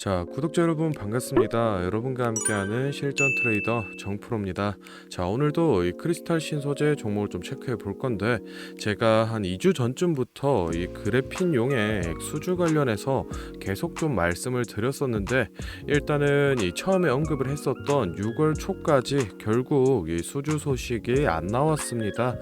자, 구독자 여러분 반갑습니다. 여러분과 함께하는 실전 트레이더 정프로입니다. 자, 오늘도 이 크리스탈 신소재 종목을 좀 체크해 볼 건데, 제가 한 2주 전쯤부터 이 그래핀용의 수주 관련해서 계속 좀 말씀을 드렸었는데, 일단은 이 처음에 언급을 했었던 6월 초까지 결국 이 수주 소식이 안 나왔습니다.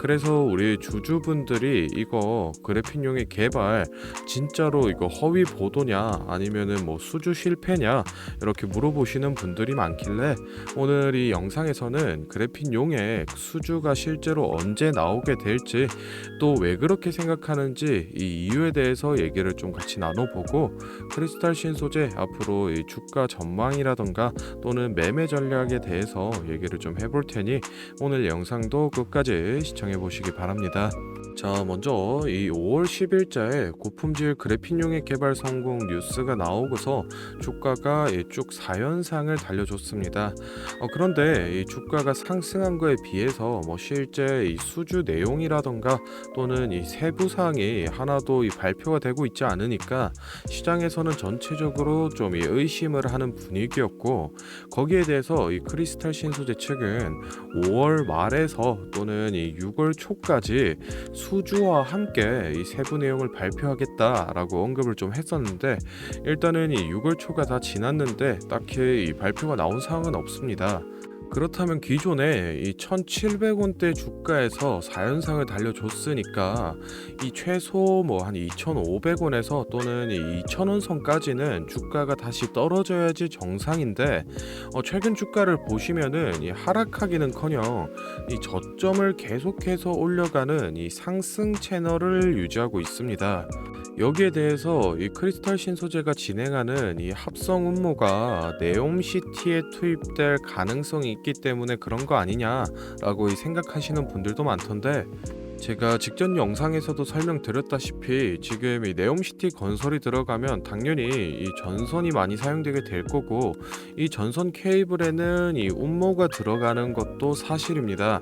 그래서 우리 주주분들이 이거 그래핀용의 개발 진짜로 이거 허위 보도냐 아니면은 뭐 수주 실패냐 이렇게 물어보시는 분들이 많길래 오늘 이 영상에서는 그래핀용의 수주가 실제로 언제 나오게 될지, 또 왜 그렇게 생각하는지 이 이유에 대해서 얘기를 좀 같이 나눠보고, 크리스탈 신소재 앞으로 이 주가 전망이라던가 또는 매매 전략에 대해서 얘기를 좀 해볼 테니 오늘 영상도 끝까지 시청해 보시기 바랍니다. 자, 먼저 이 5월 10일자에 고품질 그래핀용의 개발 성공 뉴스가 나오고서 주가가 쭉 4연상을 달려줬습니다. 그런데 이 주가가 상승한 거에 비해서 실제 이 수주 내용이라던가 또는 이 세부 사항이 하나도 이 발표가 되고 있지 않으니까 시장에서는 전체적으로 좀 이 의심을 하는 분위기였고, 거기에 대해서 이 크리스탈 신소재 측은 5월 말에서 또는 이 6월 초까지 수주와 함께 이 세부 내용을 발표하겠다라고 언급을 좀 했었는데, 일단은 이 6월 초가 다 지났는데 딱히 이 발표가 나온 사항은 없습니다. 그렇다면 기존에 이 1,700원대 주가에서 4연상을 달려줬으니까 이 최소 뭐 한 2,500원에서 또는 이 2,000원 선까지는 주가가 다시 떨어져야지 정상인데, 최근 주가를 보시면은 이 하락하기는커녕 이 저점을 계속해서 올려가는 이 상승 채널을 유지하고 있습니다. 여기에 대해서 이 크리스탈 신소재가 진행하는 이 합성 음모가 네옴시티에 투입될 가능성이 있기 때문에 그런 거 아니냐라고 생각하시는 분들도 많던데, 제가 직전 영상에서도 설명드렸다시피 지금 이 네옴시티 건설이 들어가면 당연히 이 전선이 많이 사용되게 될 거고, 이 전선 케이블에는 이 운모가 들어가는 것도 사실입니다.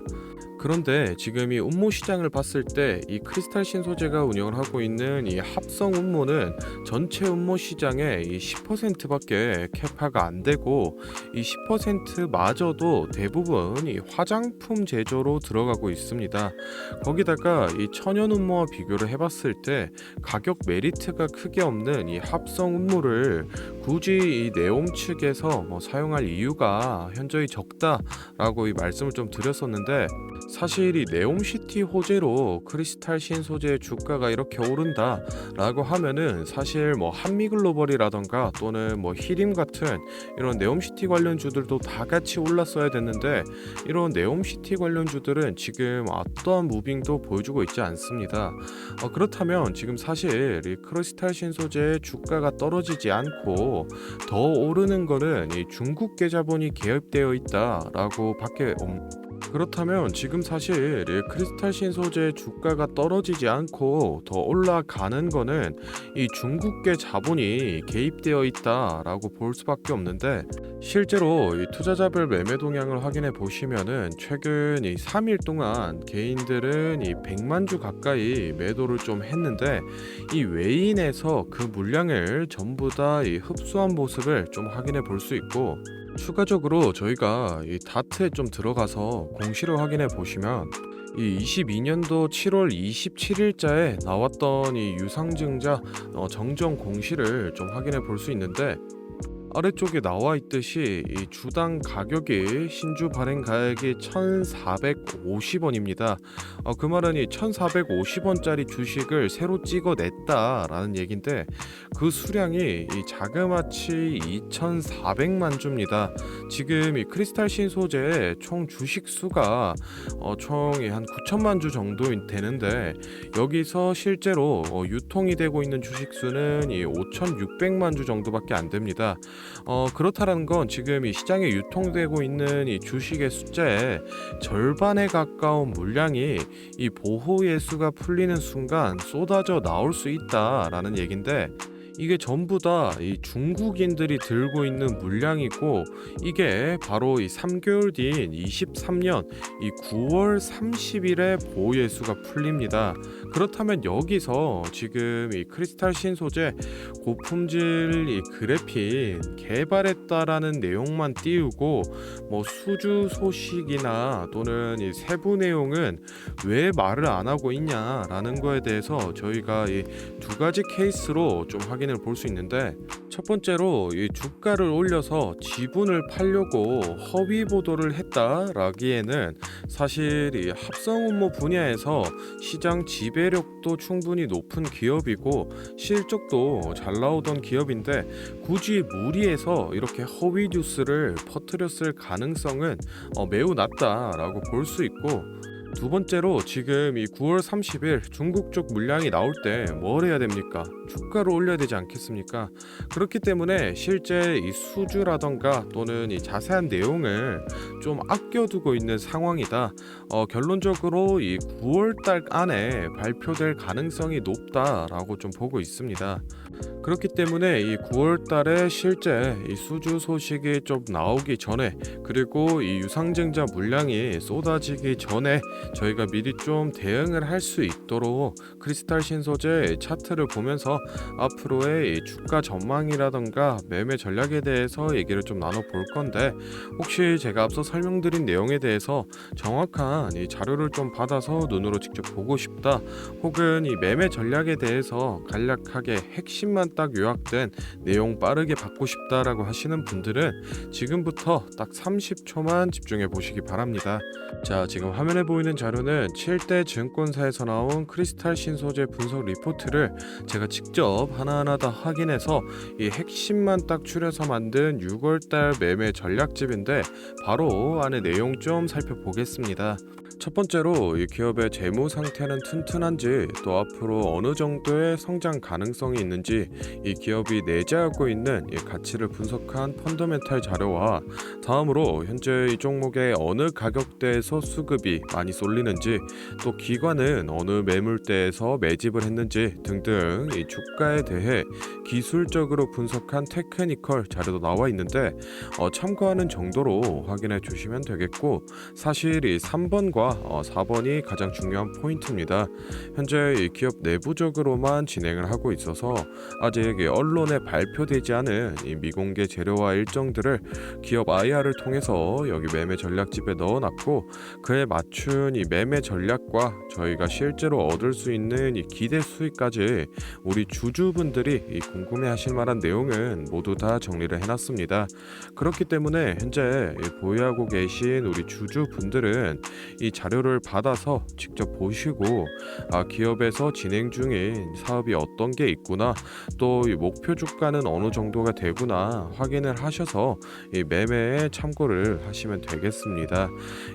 그런데 지금 이 운모 시장을 봤을 때 이 크리스탈 신소재가 운영을 하고 있는 이 합성 운모는 전체 운모 시장의 이 10%밖에 캐파가 안 되고, 이 10%마저도 대부분 이 화장품 제조로 들어가고 있습니다. 거기다가 이 천연 운모와 비교를 해봤을 때 가격 메리트가 크게 없는 이 합성 운모를 굳이 이 네옴 측에서 사용할 이유가 현저히 적다라고 이 말씀을 좀 드렸었는데, 사실 이 네옴시티 호재로 크리스탈 신소재의 주가가 이렇게 오른다라고 하면은 사실 한미글로벌이라던가 또는 히림 같은 이런 네옴시티 관련주들도 다 같이 올랐어야 됐는데, 이런 네옴시티 관련주들은 지금 어떠한 무빙도 보여주고 있지 않습니다. 그렇다면 지금 사실 이 크리스탈 신소재의 주가가 떨어지지 않고 더 오르는 거는 이 중국 계좌본이 개입되어 있다라고 밖에 그렇다면 지금 사실 이 크리스탈 신소재 주가가 떨어지지 않고 더 올라가는 거는 이 중국계 자본이 개입되어 있다라고 볼 수밖에 없는데, 실제로 이 투자자별 매매 동향을 확인해 보시면은 최근 이 3일 동안 개인들은 이 100만 주 가까이 매도를 좀 했는데, 이 외인에서 그 물량을 전부 다 이 흡수한 모습을 좀 확인해 볼 수 있고, 추가적으로 저희가 이 다트에 좀 들어가서 공시를 확인해 보시면 이 22년도 7월 27일자에 나왔던 이 유상증자 정정 공시를 좀 확인해 볼 수 있는데, 아래쪽에 나와 있듯이 이 주당 가격이 신주 발행 가액이 1,450원입니다. 그 말은 이 1,450원짜리 주식을 새로 찍어냈다라는 얘긴데, 그 수량이 이 자그마치 2,400만 주입니다. 지금 이 크리스탈 신소재의 총 주식 수가 총 한 9천만 주 정도 되는데, 여기서 실제로 유통이 되고 있는 주식 수는 이 5,600만 주 정도밖에 안 됩니다. 그렇다라는 건 지금 이 시장에 유통되고 있는 이 주식의 숫자의 절반에 가까운 물량이 이 보호 예수가 풀리는 순간 쏟아져 나올 수 있다라는 얘긴데, 이게 전부 다 이 중국인들이 들고 있는 물량이고, 이게 바로 이 3개월 뒤인 23년 이 9월 30일에 보호 예수가 풀립니다. 그렇다면 여기서 지금 이 크리스탈 신소재 고품질 이 그래핀 개발했다라는 내용만 띄우고, 뭐 수주 소식이나 또는 이 세부 내용은 왜 말을 안 하고 있냐라는 거에 대해서 저희가 이 두 가지 케이스로 좀 확인을 볼 수 있는데, 첫 번째로 이 주가를 올려서 지분을 팔려고 허위 보도를 했다라기에는 사실 이 합성 운모 분야에서 시장 지배력도 충분히 높은 기업이고 실적도 잘 나오던 기업인데, 굳이 무리해서 이렇게 허위 뉴스를 퍼뜨렸을 가능성은 매우 낮다라고 볼 수 있고, 두 번째로 지금 이 9월 30일 중국 쪽 물량이 나올 때 뭘 해야 됩니까? 주가를 올려야 되지 않겠습니까? 그렇기 때문에 실제 이 수주라던가 또는 이 자세한 내용을 좀 아껴두고 있는 상황이다. 결론적으로 이 9월 달 안에 발표될 가능성이 높다라고 좀 보고 있습니다. 그렇기 때문에 이 9월 달에 실제 이 수주 소식이 좀 나오기 전에, 그리고 이 유상증자 물량이 쏟아지기 전에 저희가 미리 좀 대응을 할 수 있도록 크리스탈 신소재 차트를 보면서 앞으로의 이 주가 전망이라던가 매매 전략에 대해서 얘기를 좀 나눠볼 건데, 혹시 제가 앞서 설명드린 내용에 대해서 정확한 이 자료를 좀 받아서 눈으로 직접 보고 싶다, 혹은 이 매매 전략에 대해서 간략하게 핵심만 딱 요약된 내용 빠르게 받고 싶다라고 하시는 분들은 지금부터 딱 30초만 집중해 보시기 바랍니다. 자, 지금 화면에 보이는 자료는 7대 증권사에서 나온 크리스탈 신소재 분석 리포트를 제가 직접 하나하나 다 확인해서 이 핵심만 딱 추려서 만든 6월달 매매 전략집인데, 바로 안에 내용 좀 살펴보겠습니다. 첫 번째로 이 기업의 재무 상태는 튼튼한지, 또 앞으로 어느 정도의 성장 가능성이 있는지, 이 기업이 내재하고 있는 이 가치를 분석한 펀더멘탈 자료와, 다음으로 현재 이 종목의 어느 가격대에서 수급이 많이 쏠리는지, 또 기관은 어느 매물대에서 매집을 했는지 등등 이 주가에 대해 기술적으로 분석한 테크니컬 자료도 나와 있는데, 참고하는 정도로 확인해 주시면 되겠고, 사실 이 3번과 4번이 가장 중요한 포인트입니다. 현재 이 기업 내부적으로만 진행을 하고 있어서 아직 언론에 발표되지 않은 이 미공개 재료와 일정들을 기업 IR을 통해서 여기 매매 전략집에 넣어놨고, 그에 맞춘 이 매매 전략과 저희가 실제로 얻을 수 있는 이 기대 수익까지 우리 주주분들이 이 궁금해하실 만한 내용은 모두 다 정리를 해놨습니다. 그렇기 때문에 현재 보유하고 계신 우리 주주분들은 이 자료를 받아서 직접 보시고, 기업에서 진행 중인 사업이 어떤 게 있구나, 또 이 목표 주가는 어느 정도가 되구나 확인을 하셔서 이 매매에 참고를 하시면 되겠습니다.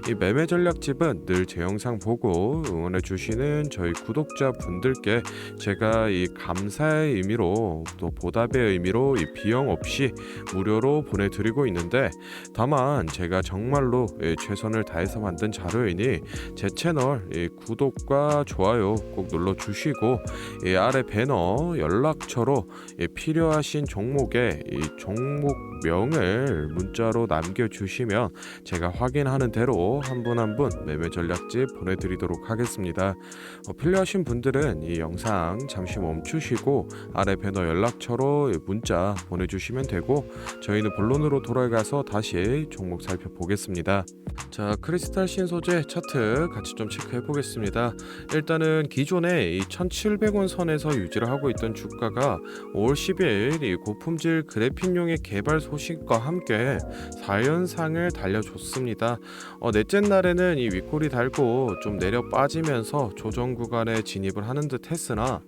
이 매매 전략집은 늘 제 영상 보고 응원해 주시는 저희 구독자분들께 제가 이 감사의 의미로, 또 보답의 의미로 이 비용 없이 무료로 보내드리고 있는데, 다만 제가 정말로 최선을 다해서 만든 자료이니 제 채널 구독과 좋아요 꼭 눌러주시고, 아래 배너 연락처로 필요하신 종목의 종목명을 문자로 남겨주시면 제가 확인하는 대로 한 분 한 분 매매 전략집 보내드리도록 하겠습니다. 필요하신 분들은 이 영상 잠시 멈추시고 아래 배너 연락처로 문자 보내주시면 되고, 저희는 본론으로 돌아가서 다시 종목 살펴보겠습니다. 자, 크리스탈 신소재 차트 같이 좀 체크해 보겠습니다. 일단은 기존에 이 1,700원 선에서 유지를 하고 있던 주가가 5월 10일 이 고품질 그래핀용의 개발 소식과 함께 4연상을 달려줬습니다. 넷째 날에는 이 윗골이 달고 좀 내려 빠지면서 조정 구간에 진입을 하는 듯 했으나,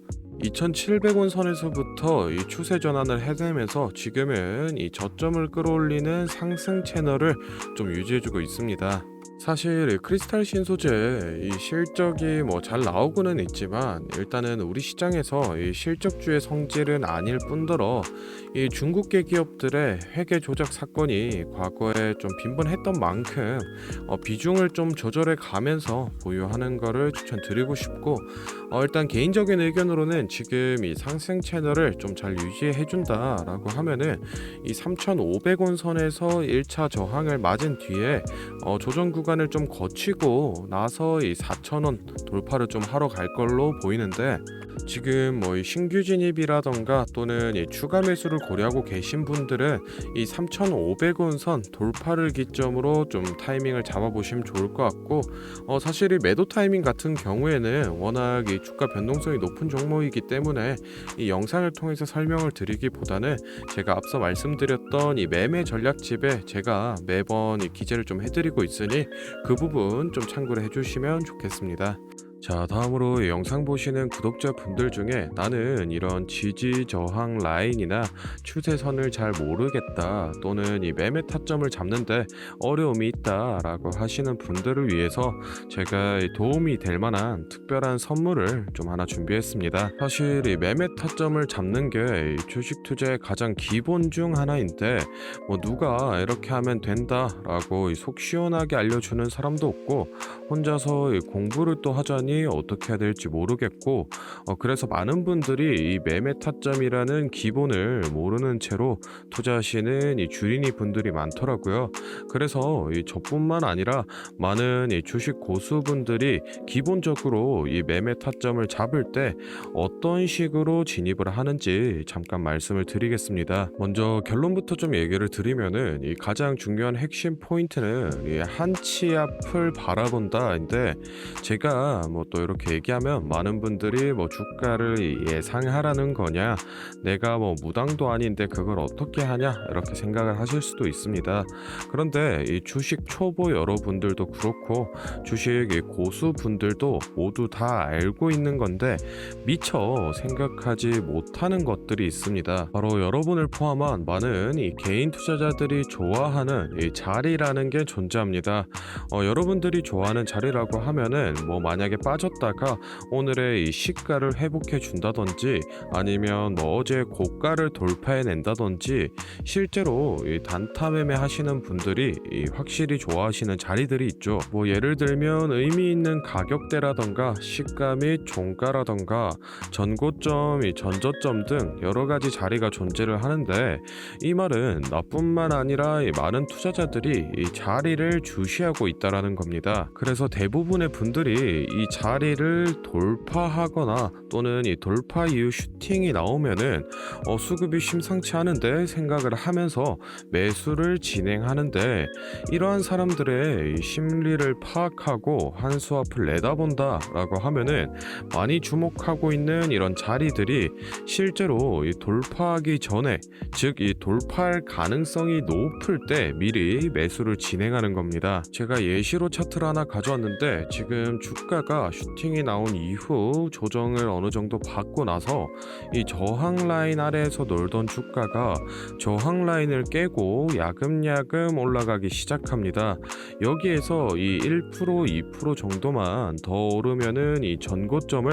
2,700원 선에서부터 이 추세 전환을 해내면서 지금은 이 저점을 끌어올리는 상승 채널을 좀 유지해주고 있습니다. 사실 이 크리스탈 신소재 이 실적이 뭐 잘 나오고는 있지만 일단은 우리 시장에서 이 실적주의 성질은 아닐 뿐더러 이 중국계 기업들의 회계 조작 사건이 과거에 좀 빈번했던 만큼 비중을 좀 조절해 가면서 보유하는 거를 추천드리고 싶고, 일단 개인적인 의견으로는 지금 이 상승 채널을 좀 잘 유지해 준다라고 하면은 이 3,500원 선에서 1차 저항을 맞은 뒤에 조정 구간을 좀 거치고 나서 이 4,000원 돌파를 좀 하러 갈 걸로 보이는데, 지금 뭐 이 신규 진입이라던가 또는 이 추가 매수를 고려하고 계신 분들은 이 3,500원 선 돌파를 기점으로 좀 타이밍을 잡아보시면 좋을 것 같고, 사실 이 매도 타이밍 같은 경우에는 워낙 이 주가 변동성이 높은 종목이기 때문에 이 영상을 통해서 설명을 드리기보다는 제가 앞서 말씀드렸던 이 매매 전략집에 제가 매번 이 기재를 좀 해드리고 있으니 그 부분 좀 참고를 해주시면 좋겠습니다. 자, 다음으로 영상 보시는 구독자분들 중에 나는 이런 지지 저항 라인이나 추세선을 잘 모르겠다, 또는 이 매매 타점을 잡는데 어려움이 있다라고 하시는 분들을 위해서 제가 도움이 될 만한 특별한 선물을 좀 하나 준비했습니다. 사실 이 매매 타점을 잡는 게 주식 투자의 가장 기본 중 하나인데, 뭐 누가 이렇게 하면 된다라고 속 시원하게 알려주는 사람도 없고, 혼자서 공부를 또 하자니 어떻게 해야 될지 모르겠고, 그래서 많은 분들이 이 매매 타점이라는 기본을 모르는 채로 투자하시는 이 주린이 분들이 많더라고요. 그래서 저뿐만 아니라 많은 이 주식 고수분들이 기본적으로 이 매매 타점을 잡을 때 어떤 식으로 진입을 하는지 잠깐 말씀을 드리겠습니다. 먼저 결론부터 좀 얘기를 드리면은 이 가장 중요한 핵심 포인트는 이 한치 앞을 바라본다인데, 제가 뭐 또 이렇게 얘기하면 많은 분들이 뭐 주가를 예상하라는 거냐, 내가 뭐 무당도 아닌데 그걸 어떻게 하냐, 이렇게 생각을 하실 수도 있습니다. 그런데 이 주식 초보 여러분들도 그렇고 주식 고수분들도 모두 다 알고 있는 건데 미처 생각하지 못하는 것들이 있습니다. 바로 여러분을 포함한 많은 이 개인 투자자들이 좋아하는 이 자리라는 게 존재합니다. 여러분들이 좋아하는 자리라고 하면은 뭐 만약에 빠졌다가 오늘의 이 시가를 회복해 준다든지, 아니면 뭐 어제 고가를 돌파해 낸다든지, 실제로 이 단타 매매 하시는 분들이 확실히 좋아하시는 자리들이 있죠. 뭐 예를 들면 의미 있는 가격대라던가 시가 및 종가라던가 전고점, 전저점 등 여러 가지 자리가 존재를 하는데, 이 말은 나뿐만 아니라 많은 투자자들이 이 자리를 주시하고 있다라는 겁니다. 그래서 대부분의 분들이 이 자리를 돌파하거나 또는 이 돌파 이후 슈팅이 나오면은 수급이 심상치 않은데 생각을 하면서 매수를 진행하는데, 이러한 사람들의 이 심리를 파악하고 한 수 앞을 내다본다라고 하면은 많이 주목하고 있는 이런 자리들이 실제로 이 돌파하기 전에, 즉 이 돌파할 가능성이 높을 때 미리 매수를 진행하는 겁니다. 제가 예시로 차트를 하나 가져왔는데, 지금 주가가 슈팅이 나온 이후 조정을 어느 정도 받고 나서 이 저항 라인 아래에서 놀던 주가가 저항 라인을 깨고 야금야금 올라가기 시작합니다. 여기에서 이 1%, 2% 정도만 더 오르면은 이 전고점을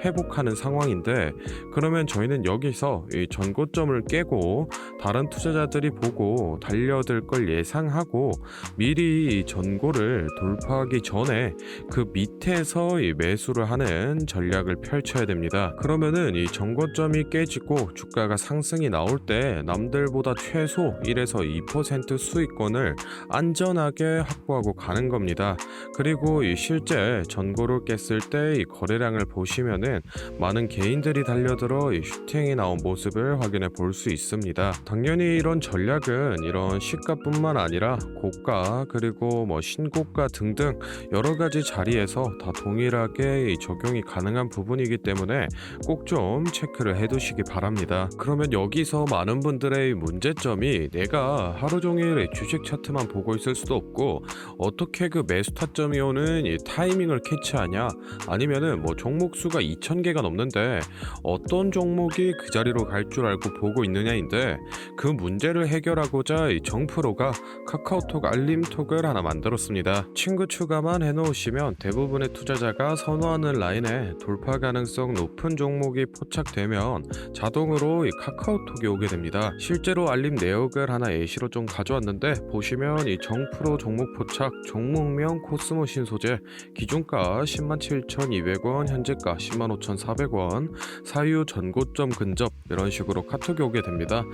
회복하는 상황인데, 그러면 저희는 여기서 이 전고점을 깨고 다른 투자자들이 보고 달려들 걸 예상하고 미리 이 전고를 돌파하기 전에 그 밑에서 이 매수를 하는 전략을 펼쳐야 됩니다. 그러면은 이 전고점이 깨지고 주가가 상승이 나올 때 남들보다 최소 1에서 2% 수익권을 안전하게 확보하고 가는 겁니다. 그리고 이 실제 전고를 깼을 때 이 거래량을 보시면은 많은 개인들이 달려들어 이 슈팅이 나온 모습을 확인해 볼 수 있습니다. 당연히 이런 전략은 이런 시가뿐만 아니라 고가 그리고 뭐 신고가 등등 여러 가지 자리에서 다 동일하게 이 적용이 가능한 부분이기 때문에 꼭 좀 체크를 해두시기 바랍니다. 그러면 여기서 많은 분들의 문제점이 내가 하루 종일 이 주식 차트만 보고 있을 수도 없고 어떻게 그 매수 타점이 오는 이 타이밍을 캐치하냐, 아니면은 뭐 종목 수가 2,000개가 넘는데 어떤 종목이 그 자리로 갈 줄 알고 보고 있느냐인데, 그 문제를 해결하고자 이 정프로가 카카오톡 알림톡을 하나 만들었습니다. 친구 추가만 해놓으시면 대부분의 투자자가 선호하는 라인에 돌파 가능성 높은 종목이 포착되면 자동으로 이 카카오톡이 오게 됩니다. 실제로 알림 내역을 하나 예시로 좀 가져왔는데, 보시면 이 정프로 종목 포착, 종목명 코스모 신소재, 기준가 107,200원, 현재가 105,400원, 사유 전고점 근접, 이런 식으로 카톡이 오게 됩니다.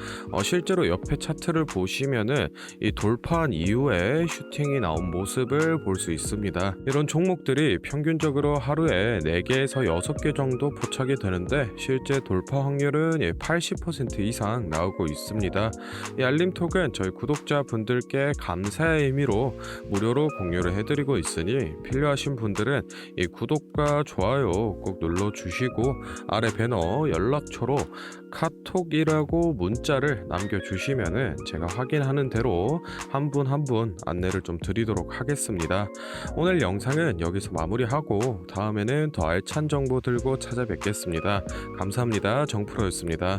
실제로 옆에 차트를 보시면은 이 돌파한 이후에 슈팅이 나온 모습을 볼 수 있습니다. 이런 종목들이 평균적으로 하루에 4개에서 6개 정도 포착이 되는데, 실제 돌파 확률은 80% 이상 나오고 있습니다. 이 알림톡은 저희 구독자분들께 감사의 의미로 무료로 공유를 해드리고 있으니, 필요하신 분들은 이 구독과 좋아요 꼭 눌러주시고 아래 배너 연락처로 카톡이라고 문자를 남겨주시면은 제가 확인하는 대로 한 분 한 분 안내를 좀 드리도록 하겠습니다. 오늘 영상은 여기서 마무리하고 다음에는 더 알찬 정보 들고 찾아뵙겠습니다. 감사합니다. 정프로였습니다.